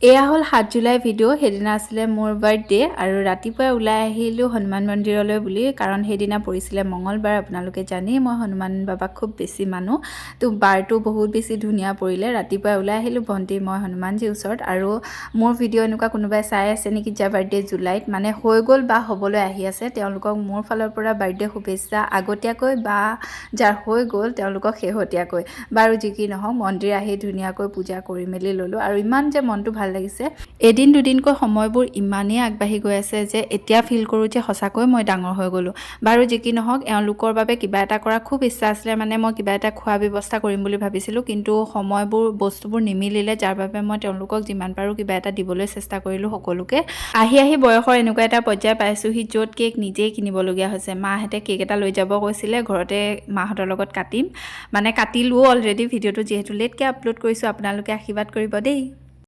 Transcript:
এয়া হ'ল 7 July video'. সেইদিনা আছিলে মোৰ বাৰ্থডে আৰু ৰাতিপুৱাই ওলাই আহিলোঁ হনুমান মন্দিৰলৈ বুলি, কাৰণ সেইদিনা পৰিছিলে মঙলবাৰ। আপোনালোকে জানেই মই হনুমান বাবাক খুব বেছি মানো, তো বাৰটো বহুত বেছি ধুনীয়া পৰিলে। ৰাতিপুৱাই ওলাই আহিলোঁ ভণ্টি মই হনুমানজীৰ ওচৰত। আৰু মোৰ ভিডিঅ' এনেকুৱা কোনোবাই চাই আছে নেকি যাৰ বাৰ্থডে জুলাইত মানে হৈ গ'ল বা হ'বলৈ আহি আছে, তেওঁলোকক মোৰ ফালৰ পৰা বাৰ্থডে শুভেচ্ছা আগতীয়াকৈ, বা যাৰ হৈ গ'ল তেওঁলোকক শেহতীয়াকৈ। বাৰু যি কি নহওক, মন্দিৰ আহি ধুনীয়াকৈ পূজা কৰি মেলি ল'লোঁ আৰু ইমান যে মনটো ভাল লাগিছে। এদিন দুদিনকৈ সময়বোৰ ইমানেই আগবাঢ়ি গৈ আছে যে এতিয়া ফিল কৰোঁ যে সঁচাকৈ মই ডাঙৰ হৈ গ'লোঁ। বাৰু যি কি নহওক, এওঁলোকৰ বাবে কিবা এটা কৰা খুব ইচ্ছা আছিলে, মানে মই কিবা এটা খোৱা ব্যৱস্থা কৰিম বুলি ভাবিছিলোঁ, কিন্তু সময়বোৰ বস্তুবোৰ নিমিলিলে, যাৰ বাবে মই তেওঁলোকক যিমান পাৰোঁ কিবা এটা দিবলৈ চেষ্টা কৰিলোঁ সকলোকে। আহি বয়সৰ এনেকুৱা এটা পৰ্যায় পাইছোঁহি য'ত কেক নিজেই কিনিবলগীয়া হৈছে। মাহঁতে কেক এটা লৈ যাব কৈছিলে, ঘৰতে মাহঁতৰ লগত কাটিম, মানে কাটিলোঁ অলৰেডি। ভিডিঅ'টো যিহেতু লেটকৈ আপলোড কৰিছোঁ, আপোনালোকে আশীৰ্বাদ কৰিব দেই।